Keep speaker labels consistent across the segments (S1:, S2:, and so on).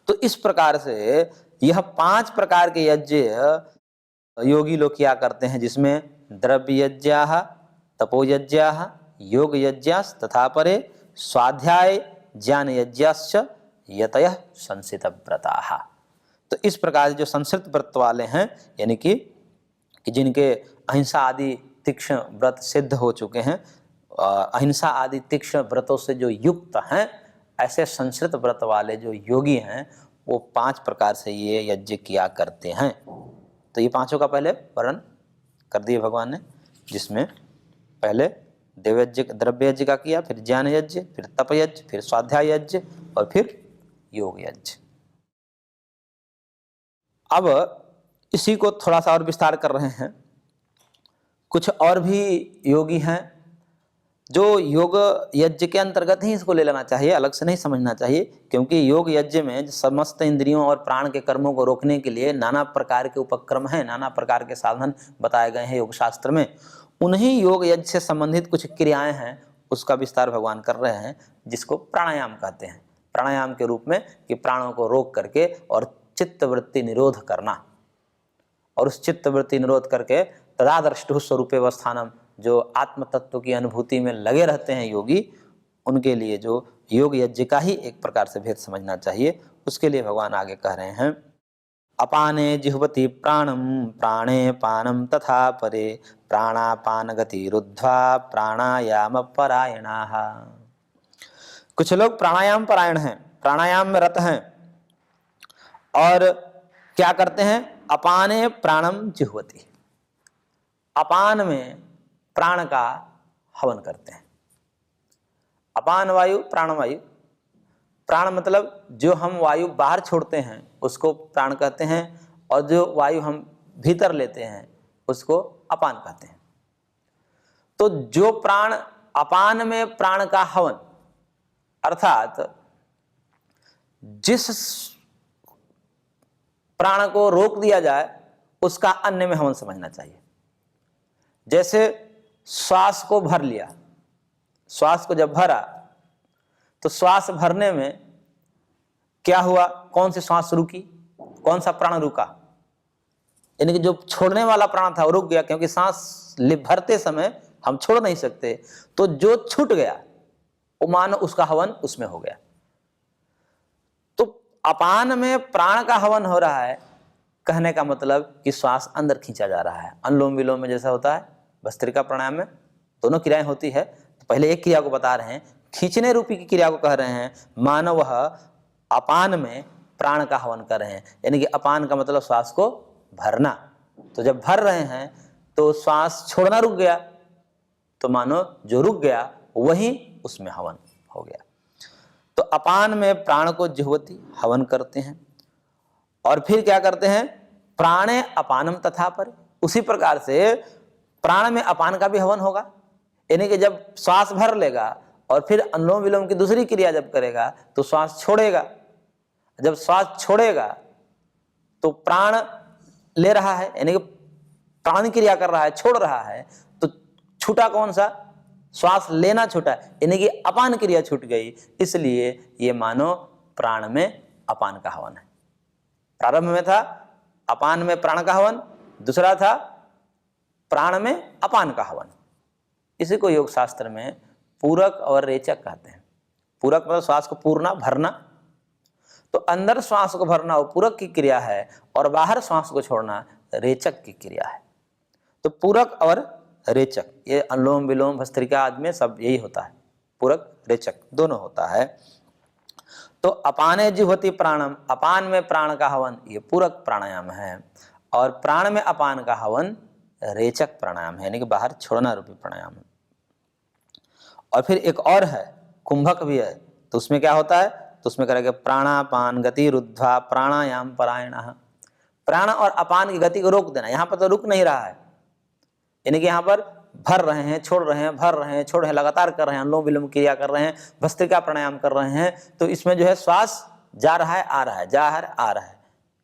S1: तो इस प्रकार से यह 5 प्रकार के यज्ञ योगी लोग क्या करते हैं, जिसमें द्रव्य यज्ञाः, तपो यज्ञाः, योग यज्ञास् तथा परे स्वाध्याय ज्ञान यज्ञाश्च यतयः संसित व्रताः। तो इस प्रकार जो संस्कृत व्रत वाले हैं, यानी कि जिनके अहिंसा आदि तीक्ष्ण व्रत सिद्ध हो चुके हैं, अहिंसा आदि तीक्ष्ण व्रतों से जो युक्त हैं, ऐसे संस्कृत व्रत वाले जो योगी हैं वो 5 प्रकार से ये यज्ञ किया करते हैं। तो ये पांचों का पहले वर्णन कर दिए भगवान ने, जिसमें पहले देवयज्ञ द्रव्य यज्ञ का किया, फिर ज्ञान यज्ञ, फिर तप यज्ञ, फिर स्वाध्याय यज्ञ और फिर योग यज्ञ। अब इसी को थोड़ा सा और विस्तार कर रहे हैं। कुछ और भी योगी हैं जो योग यज्ञ के अंतर्गत ही इसको ले लेना चाहिए, अलग से नहीं समझना चाहिए, क्योंकि योग यज्ञ में समस्त इंद्रियों और प्राण के कर्मों को रोकने के लिए नाना प्रकार के उपक्रम हैं, नाना प्रकार के साधन बताए गए हैं योग शास्त्र में। उन्हीं योग यज्ञ से संबंधित कुछ क्रियाएं हैं, उसका विस्तार भगवान कर रहे हैं, जिसको प्राणायाम कहते हैं। प्राणायाम के रूप में कि प्राणों को रोक करके और चित्तवृत्ति निरोध करना, और उस चित्तवृत्ति निरोध करके तदादृष्टु स्वरूपे वस्थानम, जो आत्म तत्व की अनुभूति में लगे रहते हैं योगी, उनके लिए जो योग यज्ञ का ही एक प्रकार से भेद समझना चाहिए। उसके लिए भगवान आगे कह रहे हैं, अपाने जिह्वति प्राणम प्राणे पानम तथा परे प्राणापान गति रुद्ध्वा प्राणायाम परायणाः। कुछ लोग प्राणायाम परायण हैं, प्राणायाम में रत हैं, और क्या करते हैं, अपाने प्राणम जिह्वति, अपान में प्राण का हवन करते हैं। अपान वायु प्राण वायु, प्राण मतलब जो हम वायु बाहर छोड़ते हैं उसको प्राण कहते हैं, और जो वायु हम भीतर लेते हैं उसको अपान कहते हैं। तो जो प्राण अपान में प्राण का हवन, अर्थात जिस प्राण को रोक दिया जाए उसका अन्य में हवन समझना चाहिए। जैसे श्वास को भर लिया, श्वास को जब भरा तो श्वास भरने में क्या हुआ, कौन सी श्वास रुकी, कौन सा प्राण रुका, यानी कि जो छोड़ने वाला प्राण था वो रुक गया, क्योंकि सांस भरते समय हम छोड़ नहीं सकते, तो जो छूट गया वो मानो उसका हवन उसमें हो गया। तो अपान में प्राण का हवन हो रहा है, कहने का मतलब कि श्वास अंदर खींचा जा रहा है। अनुलोम विलोम में जैसा होता है, भस्त्रिका प्राणायाम में दोनों क्रियाएं होती है। तो पहले एक क्रिया को बता रहे हैं, खींचने रूपी की क्रिया को कह रहे हैं, मानो वह अपान में प्राण का हवन कर रहे हैं, यानी कि अपान का मतलब श्वास को भरना। तो जब भर रहे हैं तो श्वास छोड़ना रुक गया, तो मानो जो रुक गया वही उसमें हवन हो गया। तो अपान में प्राण को जिह्वति हवन करते हैं, और फिर क्या करते हैं, प्राणे अपानम तथा पर, उसी प्रकार से प्राण में अपान का भी हवन होगा, यानी कि जब श्वास भर लेगा और फिर अनुलोम विलोम की दूसरी क्रिया जब करेगा तो श्वास छोड़ेगा, जब श्वास छोड़ेगा तो प्राण ले रहा है, यानी कि प्राण क्रिया कर रहा है, छोड़ रहा है, तो छूटा कौन सा, श्वास लेना छूटा, यानी कि अपान क्रिया छूट गई, इसलिए ये मानो प्राण में अपान का हवन है। प्रारंभ में था अपान में प्राण का हवन, दूसरा था प्राण में अपान का हवन। इसी को योग शास्त्र में पूरक और रेचक कहते हैं। पूरक मतलब श्वास को पूरना, भरना, तो अंदर श्वास को भरना वो पूरक की क्रिया है, और बाहर श्वास को छोड़ना रेचक की क्रिया है। तो पूरक और रेचक, ये अनुलोम विलोम भस्त्रिका आदि में सब यही होता है, पूरक रेचक दोनों होता है। तो अपाने जिह्वति प्राणम, अपान में प्राण का हवन ये पूरक प्राणायाम है, और प्राण में अपान का हवन रेचक प्राणायाम है, यानी कि बाहर छोड़ना रूपी प्राणायाम है। और फिर एक और है कुंभक भी है, तो उसमें क्या होता है, तो उसमें करेंगे प्राणापान गति रुद्ध्वा प्राणायाम परायणाः। प्राण और अपान की गति को रोक देना, यहाँ पर तो रुक नहीं रहा है, यानी कि यहाँ पर भर रहे हैं, छोड़ रहे हैं, भर रहे हैं, छोड़ रहे हैं, लगातार कर रहे हैं, अनुलोम विलोम क्रिया कर रहे हैं, भस्त्रिका प्राणायाम कर रहे हैं, तो इसमें जो है श्वास जा रहा है आ रहा है, जा रहा है आ रहा है,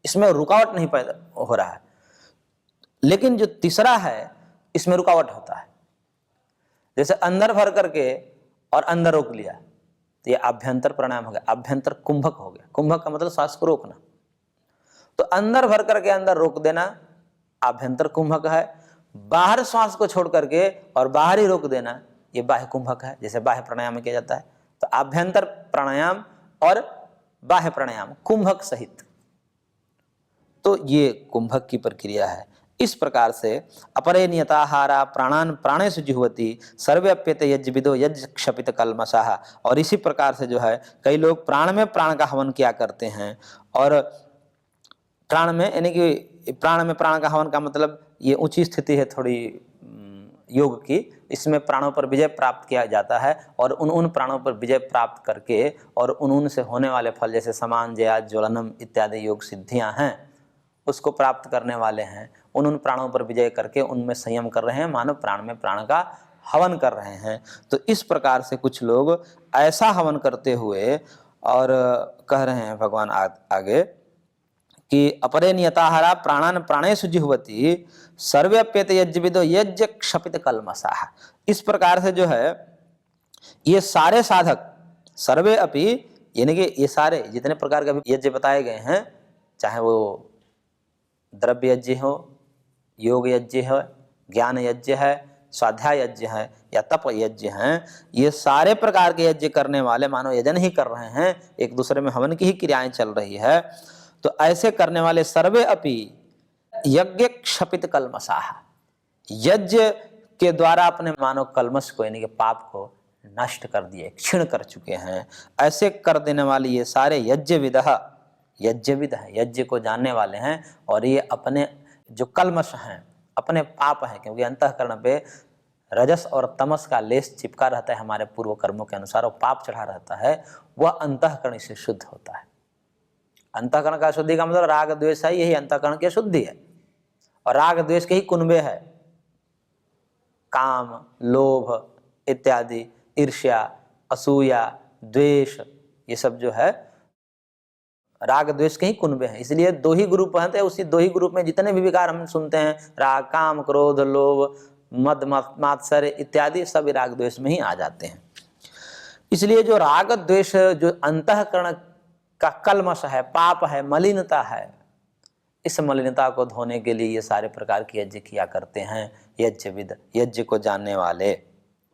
S1: इसमें रुकावट नहीं पैदा हो रहा है। लेकिन जो तीसरा है इसमें रुकावट होता है, जैसे अंदर भर करके और अंदर रोक लिया, तो ये आभ्यंतर प्राणायाम हो गया। आभ्यंतर कुंभक हो गया। कुंभक का मतलब श्वास को रोकना। तो अंदर भर करके अंदर रोक देना आभ्यंतर कुंभक है। बाहर श्वास को छोड़ करके और बाहर ही रोक देना ये बाह्य कुंभक है, जैसे बाह्य प्राणायाम में किया जाता है। तो आभ्यंतर प्राणायाम और बाह्य प्राणायाम कुंभक सहित, तो ये कुंभक की प्रक्रिया है। इस प्रकार से अपरे नियताहारा प्राणान प्राणेषु जुह्वति सर्वेप्यते यज्ञ विदो यज्ञ क्षपित कल्मषाः। और इसी प्रकार से जो है कई लोग प्राण में प्राण का हवन किया करते हैं। और प्राण में यानी कि प्राण में प्राण का हवन का मतलब ये ऊंची स्थिति है थोड़ी योग की। इसमें प्राणों पर विजय प्राप्त किया जाता है और उन प्राणों पर विजय प्राप्त करके और उनसे होने वाले फल जैसे समान जया ज्वलनम इत्यादि योग सिद्धियां हैं उसको प्राप्त करने वाले हैं। उन प्राणों पर विजय करके उनमें संयम कर रहे हैं, मानो प्राण में प्राण का हवन कर रहे हैं। तो इस प्रकार से कुछ लोग ऐसा हवन करते हुए और कह रहे हैं भगवान आगे कि अपरे नियताहारा प्राणान प्राणेषु जुह्वति सर्वेप्यते यज्ञ विदो यज्ञ क्षपित कल्मषाः। इस प्रकार से जो है ये सारे साधक सर्वे अपि यानी कि ये सारे जितने प्रकार के यज्ञ बताए गए हैं, चाहे वो द्रव्य यज्ञ हो, योग यज्ञ है, ज्ञान यज्ञ है, स्वाध्याय यज्ञ है या तप यज्ञ हैं, ये सारे प्रकार के यज्ञ करने वाले मानो यजन ही कर रहे हैं, एक दूसरे में हवन की ही क्रियाएं चल रही है। तो ऐसे करने वाले सर्वे अपि यज्ञ क्षपित कल्मषाः, यज्ञ के द्वारा अपने मानव कल्मष को यानी कि पाप को नष्ट कर दिए, क्षीण कर चुके हैं। ऐसे कर देने वाले ये सारे यज्ञविद है, यज्ञ को जानने वाले हैं। और ये अपने जो कल्मष हैं, अपने पाप हैं, क्योंकि अंतःकरण पे रजस और तमस का लेस चिपका रहता है हमारे पूर्व कर्मों के अनुसार, और पाप चढ़ा रहता है, वह अंतःकरण से शुद्ध होता है। अंतःकरण का शुद्धि का मतलब राग द्वेष है, यही अंतःकरण की शुद्धि है। और राग द्वेष के ही कुनबे है, काम, लोभ इत्यादि, ईर्ष्या, असूया, द्वेष, ये सब जो है राग द्वेष के ही कुनबे हैं। इसलिए दो ही ग्रुप हैं, तो उसी दो ही ग्रुप में जितने भी विकार हम सुनते हैं, राग, काम, क्रोध, लोभ, मद मात्सर्य इत्यादि, सब राग द्वेष में ही आ जाते हैं। इसलिए जो राग द्वेष जो अंतःकरण का कल्मष है, पाप है, मलिनता है, इस मलिनता को धोने के लिए ये सारे प्रकार के यज्ञ किया करते हैं यज्ञविद, यज्ञ को जानने वाले।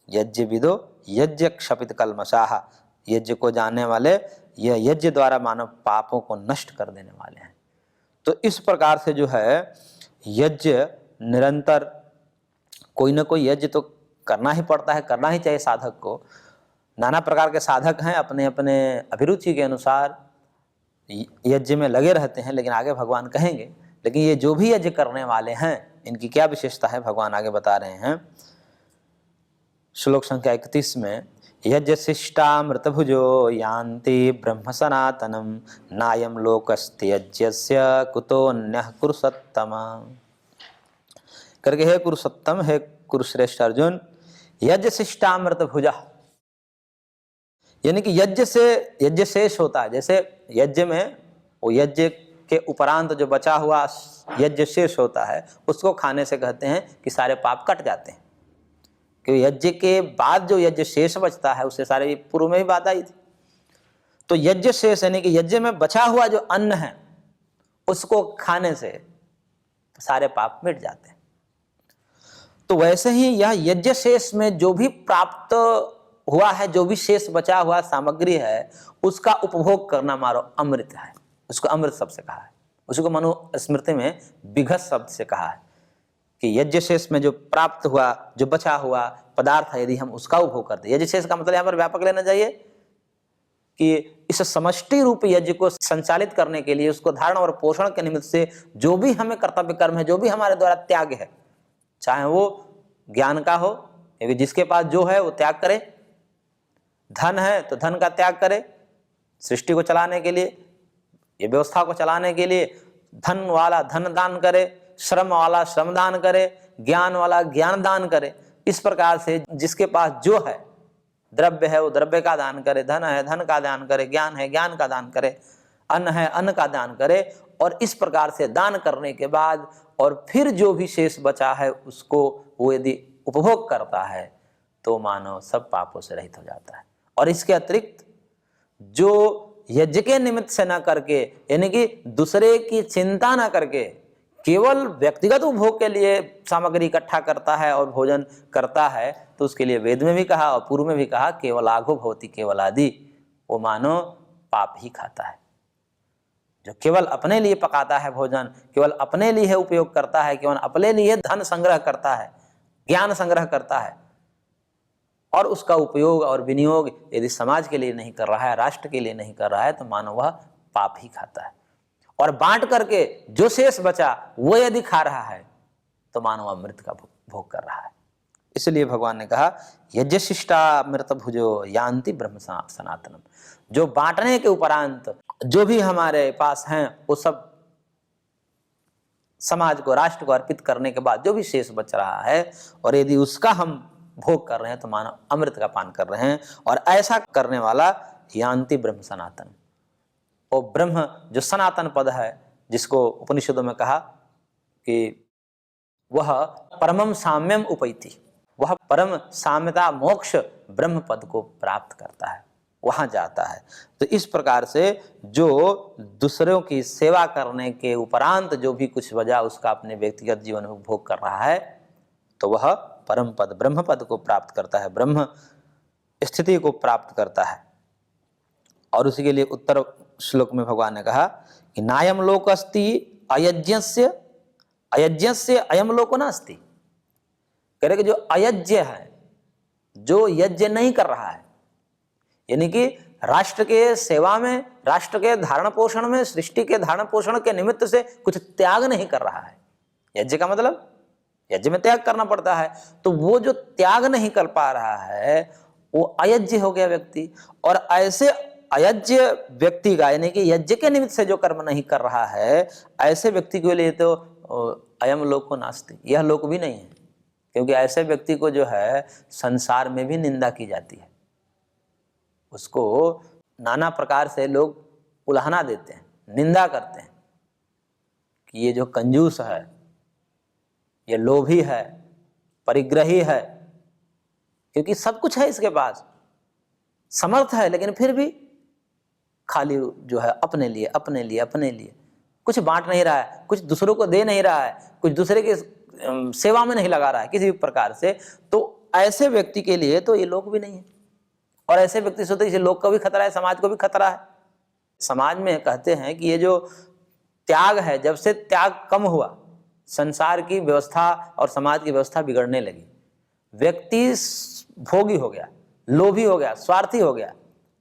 S1: यज्ञविदो यज्ञ क्षपित कल्मषाः, यज्ञ को जानने वाले, यह यज्ञ द्वारा मानव पापों को नष्ट कर देने वाले हैं। तो इस प्रकार से जो है यज्ञ निरंतर कोई ना कोई यज्ञ तो करना ही पड़ता है, करना ही चाहिए साधक को। नाना प्रकार के साधक हैं, अपने अपने अभिरुचि के अनुसार यज्ञ में लगे रहते हैं, लेकिन आगे भगवान कहेंगे। लेकिन ये जो भी यज्ञ करने वाले हैं, इनकी क्या विशेषता है भगवान आगे बता रहे हैं। श्लोक संख्या 31 में, यज्ञ शिष्टामृत भुजो यान्ति ब्रह्म सनातनम नायम लोकस्ते यज्ञस्य कुतोन्यः कुरुसत्तम करके, हे कुरुसत्तम, हे कुरुश्रेष्ठ अर्जुन, यज्ञ शिष्टामृत भुजा, यानी कि यज्ञ से यज्ञ शेष होता है। जैसे यज्ञ में वो यज्ञ के उपरांत जो बचा हुआ यज्ञ शेष होता है, उसको खाने से कहते हैं कि सारे पाप कट जाते हैं। क्योंकि यज्ञ के बाद जो यज्ञ शेष बचता है, उससे सारे पूर्व में ही बात आई थी। तो यज्ञ शेष यानी कि यज्ञ में बचा हुआ जो अन्न है, उसको खाने से सारे पाप मिट जाते हैं। तो वैसे ही यह यज्ञ शेष में जो भी प्राप्त हुआ है, जो भी शेष बचा हुआ सामग्री है, उसका उपभोग करना मारो अमृत है। उसको अमृत शब्द से कहा है। उसको मनुस्मृति में विघत शब्द से कहा है कि यज्ञ शेष में जो प्राप्त हुआ, जो बचा हुआ पदार्थ है, यदि हम उसका उपभोग करते हैं। यज्ञ शेष का मतलब यहाँ पर व्यापक लेना चाहिए कि इस समष्टि रूप यज्ञ को संचालित करने के लिए, उसको धारण और पोषण के निमित्त से जो भी हमें कर्तव्य कर्म है, जो भी हमारे द्वारा त्याग है, चाहे वो ज्ञान का हो, क्योंकि जिसके पास जो है वो त्याग करे, धन है तो धन का त्याग करे, सृष्टि को चलाने के लिए, ये व्यवस्था को चलाने के लिए धन वाला धन दान करे, श्रम वाला श्रम दान करे, ज्ञान वाला ज्ञान दान करे। इस प्रकार से जिसके पास जो है, द्रव्य है वो द्रव्य का दान करे, धन है धन का दान करे, ज्ञान है ज्ञान का दान करे, अन्न है अन्न का दान करे। और इस प्रकार से दान करने के बाद और फिर जो भी शेष बचा है उसको वो यदि उपभोग करता है, तो मानव सब पापों से रहित हो जाता है। और इसके अतिरिक्त जो यज्ञ के निमित्त से ना करके, यानी कि दूसरे की चिंता ना करके केवल व्यक्तिगत उपभोग के लिए सामग्री इकट्ठा करता है और भोजन करता है, तो उसके लिए वेद में भी कहा और पूर्व में भी कहा केवल आघो भवति केवल आदि, वो मानो पाप ही खाता है। जो केवल अपने लिए पकाता है भोजन, केवल अपने लिए उपयोग करता है, केवल अपने लिए धन संग्रह करता है, ज्ञान संग्रह करता है, और उसका उपयोग और विनियोग यदि समाज के लिए नहीं कर रहा है, राष्ट्र के लिए नहीं कर रहा है, तो मानो वह पाप ही खाता है। और बांट करके जो शेष बचा वो यदि खा रहा है तो मानो अमृत का भोग कर रहा है। इसलिए भगवान ने कहा यज्ञशिष्टा अमृत भुजो यान्ति ब्रह्म सनातनम। जो बांटने के उपरांत जो भी हमारे पास हैं वो सब समाज को, राष्ट्र को अर्पित करने के बाद जो भी शेष बच रहा है, और यदि उसका हम भोग कर रहे हैं तो मानो अमृत का पान कर रहे हैं। और ऐसा करने वाला यान्ति ब्रह्म सनातन, वो ब्रह्म जो सनातन पद है, जिसको उपनिषदों में कहा कि वह परमम साम्यम उपैति, वह परम साम्यता मोक्ष ब्रह्म पद को प्राप्त करता है, वहां जाता है। तो इस प्रकार से जो दूसरों की सेवा करने के उपरांत जो भी कुछ बचा उसका अपने व्यक्तिगत जीवन में भोग कर रहा है, तो वह परम पद ब्रह्म पद को प्राप्त करता है, ब्रह्म स्थिति को प्राप्त करता है। और उसी के लिए उत्तर श्लोक में भगवान ने कहा कि नायम लोक अस्ति अयज्ञस्य अयज्ञस्य अयम लोको नास्ति। कह रहे कि जो अयज्ञ है, जो यज्ञ नहीं कर रहा है, यानी कि राष्ट्र के सेवा में, राष्ट्र के धारण पोषण में, सृष्टि के धारण पोषण के निमित्त से कुछ त्याग नहीं कर रहा है। यज्ञ का मतलब यज्ञ में त्याग करना पड़ता है, तो वो जो त्याग नहीं कर पा रहा है वो अयज्ञ हो गया व्यक्ति। और ऐसे अयज्ञ व्यक्ति का, यानी कि यज्ञ के निमित्त से जो कर्म नहीं कर रहा है, ऐसे व्यक्ति के लिए तो अयम लोको नास्ति, यह लोक भी नहीं है। क्योंकि ऐसे व्यक्ति को जो है संसार में भी निंदा की जाती है, उसको नाना प्रकार से लोग उलाहना देते हैं, निंदा करते हैं कि ये जो कंजूस है, ये लोभी है, परिग्रही है, क्योंकि सब कुछ है इसके पास, समर्थ है, लेकिन फिर भी खाली जो है अपने लिए अपने लिए अपने लिए, कुछ बांट नहीं रहा है, कुछ दूसरों को दे नहीं रहा है, कुछ दूसरे के सेवा में नहीं लगा रहा है किसी भी प्रकार से। तो ऐसे व्यक्ति के लिए तो ये लोक भी नहीं है। और ऐसे व्यक्ति से तो इसे लोक का भी खतरा है, समाज को भी खतरा है। समाज में कहते हैं कि ये जो त्याग है, जब से त्याग कम हुआ, संसार की व्यवस्था और समाज की व्यवस्था बिगड़ने लगी। व्यक्ति भोगी हो गया, लोभी हो गया, स्वार्थी हो गया।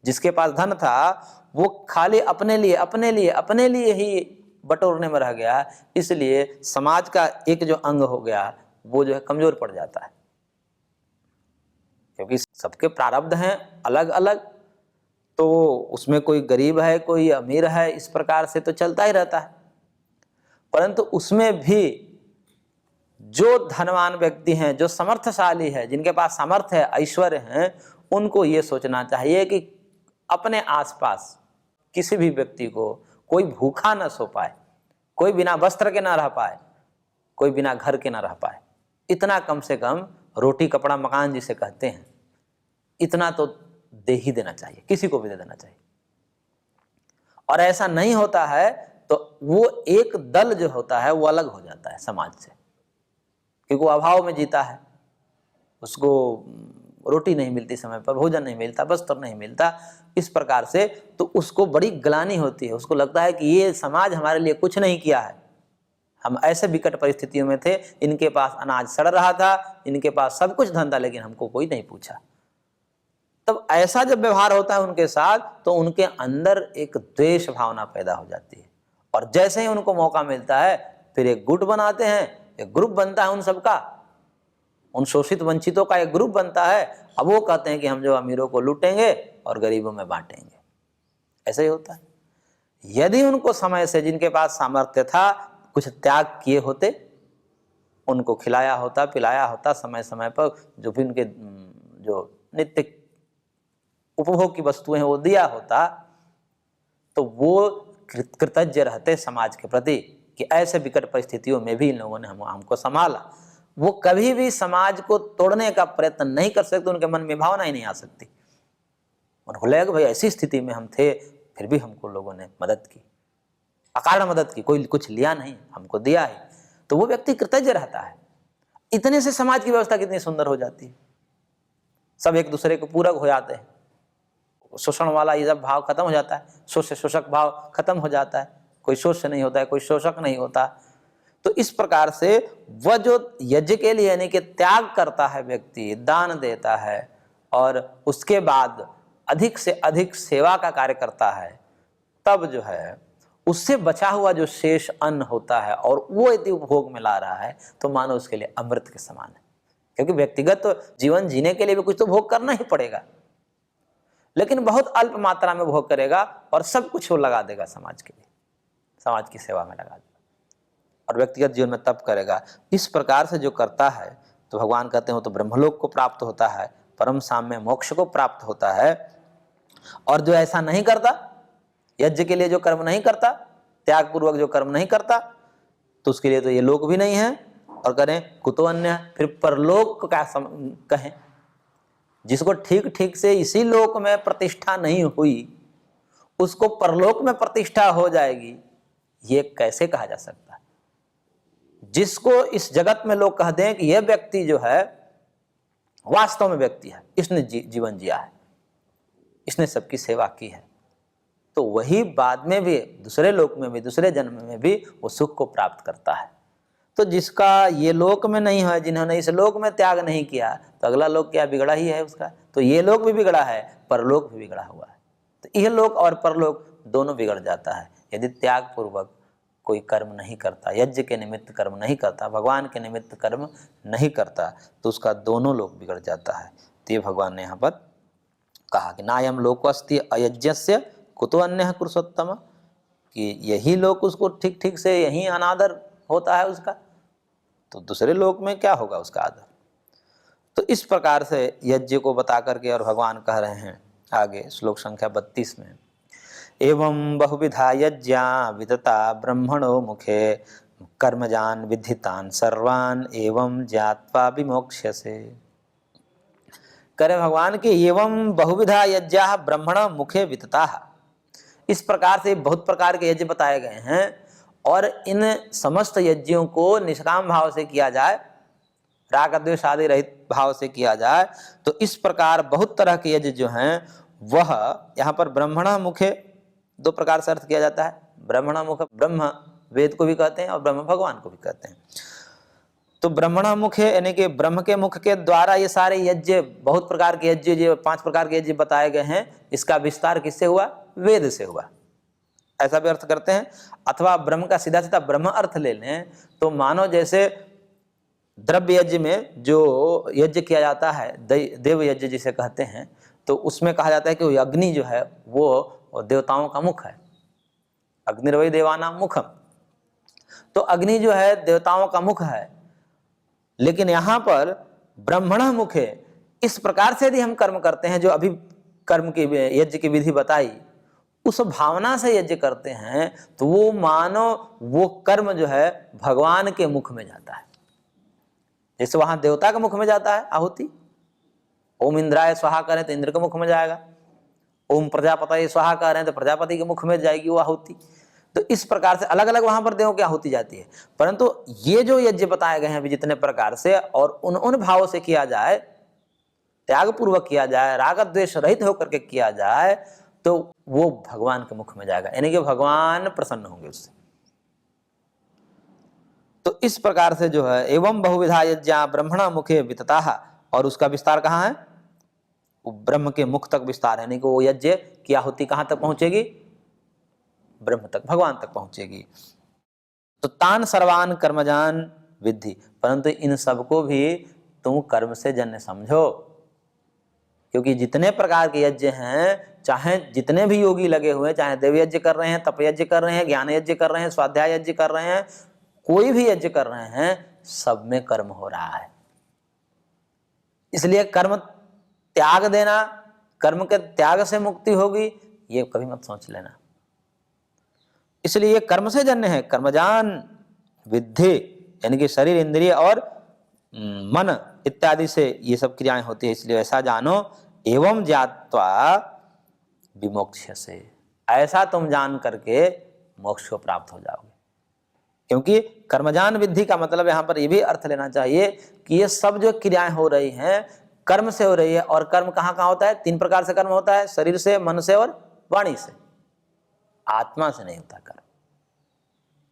S1: जिसके पास धन था वो खाली अपने लिए अपने लिए अपने लिए ही बटोरने में रह गया। इसलिए समाज का एक जो अंग हो गया वो जो है कमजोर पड़ जाता है, क्योंकि सबके प्रारब्ध हैं अलग अलग। तो उसमें कोई गरीब है, कोई अमीर है, इस प्रकार से तो चलता ही रहता है। परंतु उसमें भी जो धनवान व्यक्ति हैं, जो समर्थशाली है, जिनके पास सामर्थ्य है, ऐश्वर्य है, उनको ये सोचना चाहिए कि अपने आसपास किसी भी व्यक्ति को कोई भूखा न सो पाए, कोई बिना वस्त्र के ना रह पाए, कोई बिना घर के ना रह पाए। इतना कम से कम रोटी कपड़ा मकान जिसे कहते हैं, इतना तो दे ही देना चाहिए, किसी को भी दे देना चाहिए। और ऐसा नहीं होता है तो वो एक दल जो होता है वो अलग हो जाता है समाज से, क्योंकि वो अभाव में जीता है, उसको रोटी नहीं मिलती समय पर, भोजन नहीं मिलता, वस्त्र नहीं मिलता, इस प्रकार से तो उसको बड़ी ग्लानि होती है। उसको लगता है कि ये समाज हमारे लिए कुछ नहीं किया है, हम ऐसे विकट परिस्थितियों में थे, इनके पास अनाज सड़ रहा था, इनके पास सब कुछ धन था, लेकिन हमको कोई नहीं पूछा। तब ऐसा जब व्यवहार होता है उनके साथ, तो उनके अंदर एक द्वेष भावना पैदा हो जाती है। और जैसे ही उनको मौका मिलता है फिर एक गुट बनाते हैं, एक ग्रुप बनता है उन सबका, उन शोषित वंचितों का एक ग्रुप बनता है। अब वो कहते हैं कि हम जो अमीरों को लूटेंगे और गरीबों में बांटेंगे। ऐसा ही होता है। यदि उनको समय से, जिनके पास सामर्थ्य था, कुछ त्याग किए होते, उनको खिलाया होता, पिलाया होता, समय समय पर जो भी उनके जो नित्य उपभोग की वस्तुएं हैं वो दिया होता, तो वो कृतज्ञ रहते समाज के प्रति कि ऐसे विकट परिस्थितियों में भी इन लोगों ने हमको संभाला। वो कभी भी समाज को तोड़ने का प्रयत्न नहीं कर सकते, उनके मन में भावना ही नहीं आ सकती। उनको लगेगा भाई ऐसी स्थिति में हम थे, फिर भी हमको लोगों ने मदद की, अकारण मदद की, कोई कुछ लिया नहीं, हमको दिया है, तो वो व्यक्ति कृतज्ञ रहता है। इतने से समाज की व्यवस्था कितनी सुंदर हो जाती है, सब एक दूसरे को पूरक हो जाते हैं, शोषण वाला ये सब भाव खत्म हो जाता है, शोष से शोषक भाव खत्म हो जाता है, कोई शोष नहीं होता है, कोई शोषक नहीं होता। तो इस प्रकार से वह जो यज्ञ के लिए यानी कि त्याग करता है व्यक्ति, दान देता है और उसके बाद अधिक से अधिक सेवा का कार्य करता है, तब जो है उससे बचा हुआ जो शेष अन्न होता है और वो यदि उपभोग में ला रहा है तो मानो उसके लिए अमृत के समान है। क्योंकि व्यक्तिगत जीवन जीने के लिए भी कुछ तो भोग करना ही पड़ेगा, लेकिन बहुत अल्प मात्रा में भोग करेगा और सब कुछ वो लगा देगा समाज के लिए, समाज की सेवा में लगा देगा और व्यक्तिगत जीवन में तप करेगा। इस प्रकार से जो करता है तो भगवान कहते हैं वो तो ब्रह्मलोक को प्राप्त होता है, परम साम्य मोक्ष को प्राप्त होता है। और जो ऐसा नहीं करता, यज्ञ के लिए जो कर्म नहीं करता, त्याग पूर्वक जो कर्म नहीं करता, तो उसके लिए तो ये लोक भी नहीं है। और करें कुतो अन्य, फिर परलोक का कहें, जिसको ठीक ठीक से इसी लोक में प्रतिष्ठा नहीं हुई उसको परलोक में प्रतिष्ठा हो जाएगी, ये कैसे कहा जा सकता है? जिसको इस जगत में लोग कह दें कि यह व्यक्ति जो है वास्तव में व्यक्ति है, इसने जीवन जिया है, इसने सबकी सेवा की है, तो वही बाद में भी दूसरे लोक में भी, दूसरे जन्म में भी वो सुख को प्राप्त करता है। तो जिसका ये लोक में नहीं है, जिन्होंने इस लोक में त्याग नहीं किया, तो अगला लोक क्या बिगड़ा ही है उसका, तो ये लोक भी बिगड़ा है, परलोक भी बिगड़ा हुआ है। तो यह लोक और परलोक दोनों बिगड़ जाता है यदि त्याग पूर्वक कोई कर्म नहीं करता, यज्ञ के निमित्त कर्म नहीं करता, भगवान के निमित्त कर्म नहीं करता, तो उसका दोनों लोक बिगड़ जाता है। तो ये भगवान ने यहाँ पर कहा कि नायम लोकोस्ति अयज्ञस्य कुतो अन्यः पुरुषोत्तम, कि यही लोक उसको ठीक ठीक से यही अनादर होता है उसका, तो दूसरे लोक में क्या होगा उसका आदर। तो इस प्रकार से यज्ञ को बता करके और भगवान कह रहे हैं आगे श्लोक संख्या 32 में, एवं बहुविधा यज्ञा विदता ब्रह्मणो मुखे कर्मजान विद्धितान सर्वान एवं ज्ञात्वा विमोक्ष्यसे। करे भगवान के एवं बहुविधा यज्ञा ब्रह्मण मुखे विदता, इस प्रकार से बहुत प्रकार के यज्ञ बताए गए हैं और इन समस्त यज्ञों को निष्काम भाव से किया जाए, राग द्वेष आदि रहित भाव से किया जाए, तो इस प्रकार बहुत तरह के यज्ञ जो हैं वह यहाँ पर ब्रह्मण मुखे दो प्रकार से अर्थ किया जाता है। ब्रह्मण मुख ब्रह्म वेद को भी कहते हैं और ब्रह्म भगवान को भी कहते हैं। तो ब्रह्मण मुखे यानी कि ब्रह्म के मुख के द्वारा ये सारे यज्ञ, बहुत प्रकार के यज्ञ, जो 5 प्रकार के यज्ञ बताए गए हैं, इसका विस्तार किससे हुआ? वेद से हुआ, ऐसा भी अर्थ करते हैं। अथवा ब्रह्म का सीधा सीधा ब्रह्म अर्थ ले लें तो मानो जैसे द्रव्य यज्ञ में जो यज्ञ किया जाता है, देव यज्ञ जिसे कहते हैं, तो उसमें कहा जाता है कि अग्नि जो है वो देवताओं का मुख है, अग्निर्वै देवानां मुखम, तो अग्नि जो है देवताओं का मुख है। लेकिन यहाँ पर ब्रह्मण मुखे, इस प्रकार से यदि हम कर्म करते हैं, जो अभी कर्म की यज्ञ की विधि बताई, उस भावना से यज्ञ करते हैं, तो वो मानो वो कर्म जो है भगवान के मुख में जाता है। जैसे वहां देवता के मुख में जाता है आहुति, ओम इंद्राय स्वाहा करें तो इंद्र के मुख में जाएगा, ओम प्रजापति स्वाहा कह रहे हैं तो प्रजापति के मुख में जाएगी वो आहुति। तो इस प्रकार से अलग अलग वहां पर देवों की आहुति जाती है। परंतु ये जो यज्ञ बताए गए हैं अभी जितने प्रकार से, और उन भावों से किया जाए, त्याग पूर्वक किया जाए, राग द्वेष रहित होकर के किया जाए, तो वो भगवान के मुख में जाएगा, यानी कि भगवान प्रसन्न होंगे उससे। तो इस प्रकार से जो है एवं बहुविधा यज्ञा ब्रह्मणा मुखे वितता, और उसका विस्तार कहाँ है? वो ब्रह्म के मुख तक विस्तार है, यानी कि वो यज्ञ की आहुति कहाँ तक पहुंचेगी? ब्रह्म तक, भगवान तक पहुंचेगी। तो तान सर्वान कर्मजान विद्धि, परंतु इन सबको भी तुम कर्म से जन्य समझो, क्योंकि जितने प्रकार के यज्ञ हैं, चाहे जितने भी योगी लगे हुए हैं, चाहे देव यज्ञ कर रहे हैं, तप यज्ञ कर रहे हैं, ज्ञान यज्ञ कर रहे हैं, स्वाध्याय यज्ञ कर रहे हैं, कोई भी यज्ञ कर रहे हैं, सब में कर्म हो रहा है। इसलिए कर्म त्याग देना, कर्म के त्याग से मुक्ति होगी, ये कभी मत सोच लेना। इसलिए ये कर्म से जन्य है। कर्मजान विद्धि, यानी कि शरीर, इंद्रिय और मन इत्यादि से ये सब क्रियाएं होती है, इसलिए ऐसा जानो। एवं ज्ञात्वा विमोक्ष से, ऐसा तुम जान करके मोक्ष को प्राप्त हो जाओगे। क्योंकि कर्मजान विद्धि का मतलब यहाँ पर यह भी अर्थ लेना चाहिए कि ये सब जो क्रियाएं हो रही हैं कर्म से हो रही है, और कर्म कहाँ कहाँ होता है? 3 प्रकार से कर्म होता है, शरीर से, मन से और वाणी से। आत्मा से नहीं होता कर्म,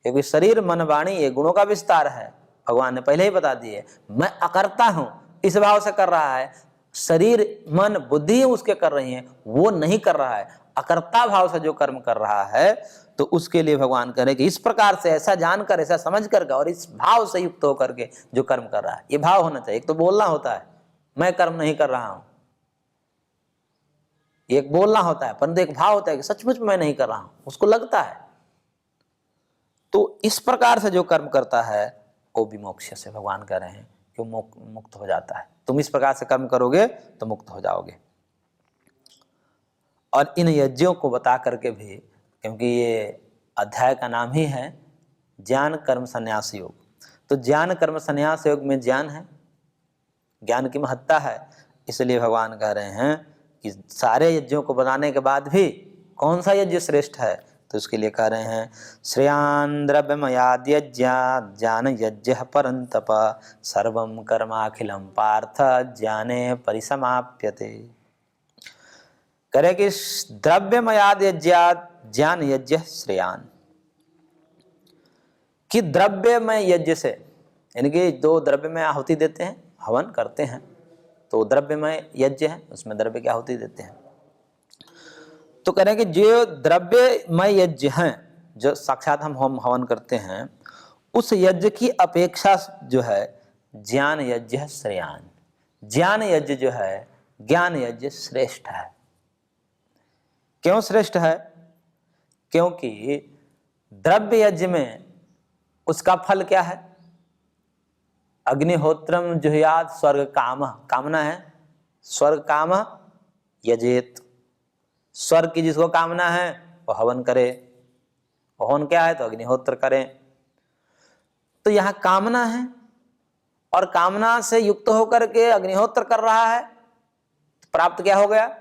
S1: क्योंकि शरीर मन वाणी ये गुणों का विस्तार है। भगवान ने पहले ही बता दिए, मैं अकर्ता हूं इस भाव से कर रहा है। शरीर मन बुद्धि उसके कर रही है, वो नहीं कर रहा है। अकर्ता भाव से जो कर्म कर रहा है, तो उसके लिए भगवान कह रहे कि इस प्रकार से, ऐसा जानकर, ऐसा समझ करके और इस भाव से युक्त होकर के जो कर्म कर रहा है, ये भाव होना चाहिए। एक तो बोलना होता है मैं कर्म नहीं कर रहा हूं, एक बोलना होता है, परंतु एक भाव होता है कि सचमुच मैं नहीं कर रहा हूं, उसको लगता है। तो इस प्रकार से जो कर्म करता है वो विमोक्ष से, भगवान कह रहे हैं कि मुक्त हो जाता है। तुम इस प्रकार से कर्म करोगे तो मुक्त हो जाओगे। और इन यज्ञों को बता करके भी, क्योंकि ये अध्याय का नाम ही है ज्ञान कर्म संन्यास योग, तो ज्ञान कर्म संन्यास योग में ज्ञान है, ज्ञान की महत्ता है। इसलिए भगवान कह रहे हैं कि सारे यज्ञों को बताने के बाद भी कौन सा यज्ञ श्रेष्ठ है, तो उसके लिए कह रहे हैं श्रेयान द्रव्यमयाद यज्ञात् ज्ञान यज्ञ परंतप सर्वं कर्माखिलम पार्थ ज्ञाने परिसमाप्यते। करे कि द्रव्यमयाद यज्ञात् ज्ञान यज्ञ श्रेयान, कि द्रव्यमय यज्ञ से, यानी कि दो द्रव्य में आहुति देते हैं, हवन करते हैं, तो द्रव्यमय यज्ञ है, उसमें द्रव्य की आहुति देते हैं। तो कह रहे हैं कि जो द्रव्यमय यज्ञ हैं, जो साक्षात हम हवन करते हैं, उस यज्ञ की अपेक्षा जो है ज्ञान यज्ञ श्रेयान, ज्ञान यज्ञ जो है, ज्ञान यज्ञ श्रेष्ठ है। क्यों श्रेष्ठ है? क्योंकि द्रव्य यज्ञ में उसका फल क्या है? अग्निहोत्रम जुहुयात् स्वर्ग काम, कामना है स्वर्ग काम यजेत, स्वर्ग की जिसको कामना है वो हवन करे। हवन क्या है? तो अग्निहोत्र करें। तो यहां कामना है और कामना से युक्त होकर के अग्निहोत्र कर रहा है, तो प्राप्त क्या हो गया?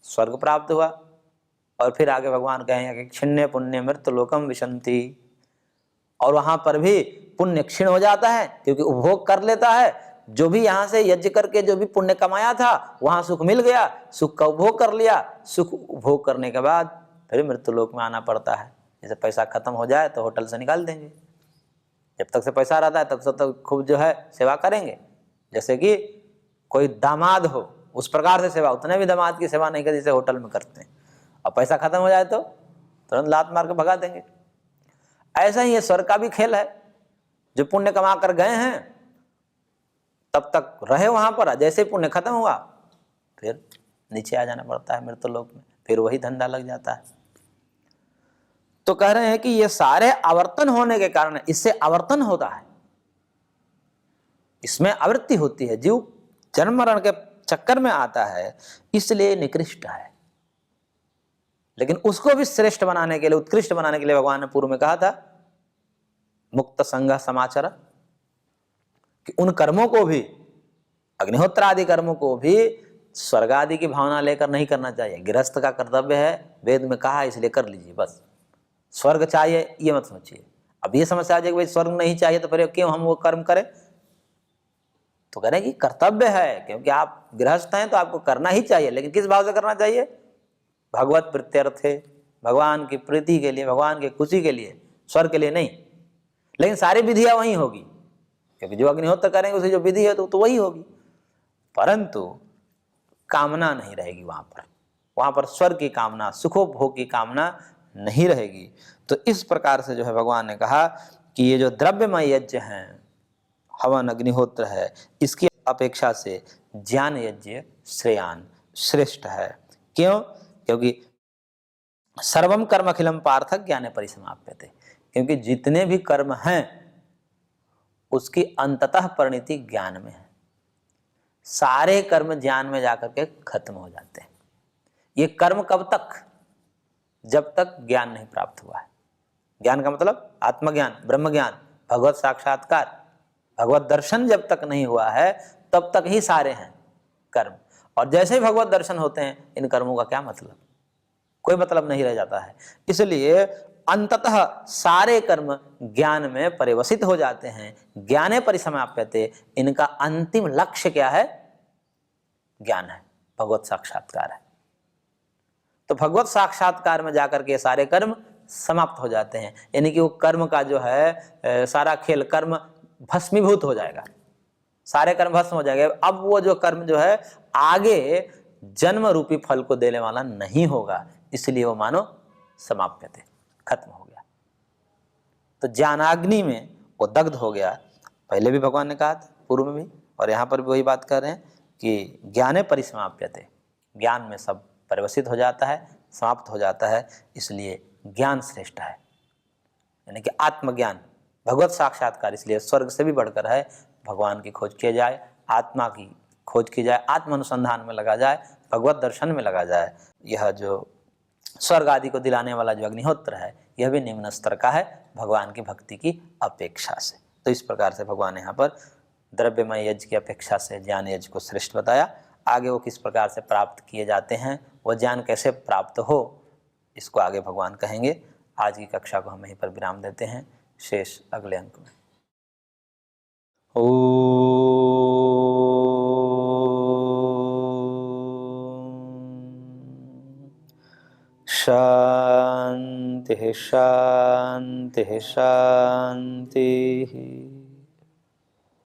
S1: स्वर्ग प्राप्त हुआ। और फिर आगे भगवान कहेंगे कि क्षिण्य पुण्य मृत लोकम विशंति, और वहां पर भी पुण्य क्षीण हो जाता है, क्योंकि उपभोग कर लेता है। जो भी यहां से यज्ञ करके जो भी पुण्य कमाया था, वहां सुख मिल गया, सुख का उपभोग कर लिया। सुख उपभोग करने के बाद फिर मृत्यु लोक में आना पड़ता है। जैसे पैसा खत्म हो जाए तो होटल से निकाल देंगे, जब तक से पैसा रहता है तब से तो खूब जो है सेवा करेंगे। जैसे कि कोई दामाद हो, उस प्रकार से सेवा, उतने भी दामाद की सेवा नहीं कर जैसे होटल में करते हैं। और पैसा खत्म हो जाए तो तुरंत लात मार के भगा देंगे। ऐसा ही ये स्वर्ग का भी खेल है। जो पुण्य कमा कर गए हैं तब तक रहे वहां पर, जैसे पुण्य खत्म हुआ फिर नीचे आ जाना पड़ता है मृत्यु लोक में, फिर वही धंधा लग जाता है। तो कह रहे हैं कि ये सारे आवर्तन होने के कारण, इससे आवर्तन होता है, इसमें आवृत्ति होती है, जीव जन्म मरण के चक्कर में आता है, इसलिए निकृष्ट है। लेकिन उसको भी श्रेष्ठ बनाने के लिए, उत्कृष्ट बनाने के लिए भगवान ने पूर्व में कहा था मुक्त संग समाचार, कि उन कर्मों को भी, अग्निहोत्र आदि कर्मों को भी स्वर्ग आदि की भावना लेकर नहीं करना चाहिए। गृहस्थ का कर्तव्य है, वेद में कहा है इसलिए कर लीजिए, बस। स्वर्ग चाहिए ये मत सोचिए। अब ये समस्या आ जाए कि भाई स्वर्ग नहीं चाहिए तो फिर क्यों हम वो कर्म करें? तो करें कि कर्तव्य है, क्योंकि आप गृहस्थ हैं तो आपको करना ही चाहिए, लेकिन किस भाव से करना चाहिए? भगवत प्रीत्यर्थे, भगवान की प्रीति के लिए, भगवान की खुशी के लिए, स्वर्ग के लिए नहीं। लेकिन सारी विधियां वही होगी, क्योंकि जो अग्निहोत्र करेंगे उसे जो विधि है तो वही होगी, परंतु कामना नहीं रहेगी वहां पर स्वर्ग की कामना, सुखोपभोग की कामना नहीं रहेगी। तो इस प्रकार से जो है भगवान ने कहा कि ये जो द्रव्यमय यज्ञ हैं, हवन अग्निहोत्र है, इसकी अपेक्षा से ज्ञान यज्ञ श्रेयान, श्रेष्ठ है। क्यों? क्योंकि सर्वम कर्म अखिलम पार्थ ज्ञाने परिसमाप्यते, क्योंकि जितने भी कर्म हैं उसकी अंततः परिणति ज्ञान में है। सारे कर्म ज्ञान में जाकर के खत्म हो जाते हैं। ये कर्म कब तक? जब तक ज्ञान नहीं प्राप्त हुआ है। ज्ञान का मतलब आत्मज्ञान, ब्रह्म ज्ञान, भगवत साक्षात्कार, भगवत दर्शन जब तक नहीं हुआ है तब तक ही सारे हैं कर्म। और जैसे ही भगवत दर्शन होते हैं इन कर्मों का क्या मतलब? कोई मतलब नहीं रह जाता है। इसलिए अंततः सारे कर्म ज्ञान में परिवसित हो जाते हैं। ज्ञाने परिसमाप्यते, इनका अंतिम लक्ष्य क्या है? ज्ञान है, भगवत साक्षात्कार है। तो भगवत साक्षात्कार में जाकर के सारे कर्म समाप्त हो जाते हैं, यानी कि वो कर्म का जो है सारा खेल, कर्म भस्मीभूत हो जाएगा, सारे कर्म भस्म हो जाएंगे। अब वो जो कर्म जो है आगे जन्म रूपी फल को देने वाला नहीं होगा, इसलिए वो मानो समाप्यते, खत्म हो गया। तो ज्ञानाग्नि में वो दग्ध हो गया। पहले भी भगवान ने कहा था, पूर्व में भी, और यहाँ पर भी वही बात कर रहे हैं कि ज्ञाने परिसमाप्यते, ज्ञान में सब परिवसित हो जाता है, समाप्त हो जाता है। इसलिए ज्ञान श्रेष्ठ है, यानी कि आत्मज्ञान, भगवत साक्षात्कार। इसलिए स्वर्ग से भी बढ़कर है, भगवान की खोज की जाए, आत्मा की खोज की जाए, आत्म अनुसंधान में लगा जाए, भगवत दर्शन में लगा जाए। यह जो स्वर्ग आदि को दिलाने वाला जो अग्निहोत्र है, यह भी निम्न स्तर का है भगवान की भक्ति की अपेक्षा से। तो इस प्रकार से भगवान ने यहाँ पर द्रव्यमय यज्ञ की अपेक्षा से ज्ञान यज्ञ को श्रेष्ठ बताया। आगे वो किस प्रकार से प्राप्त किए जाते हैं, वो ज्ञान कैसे प्राप्त हो, इसको आगे भगवान कहेंगे। आज की कक्षा को हम यहीं पर विराम देते हैं, शेष अगले अंक में। शांति शांति शांति।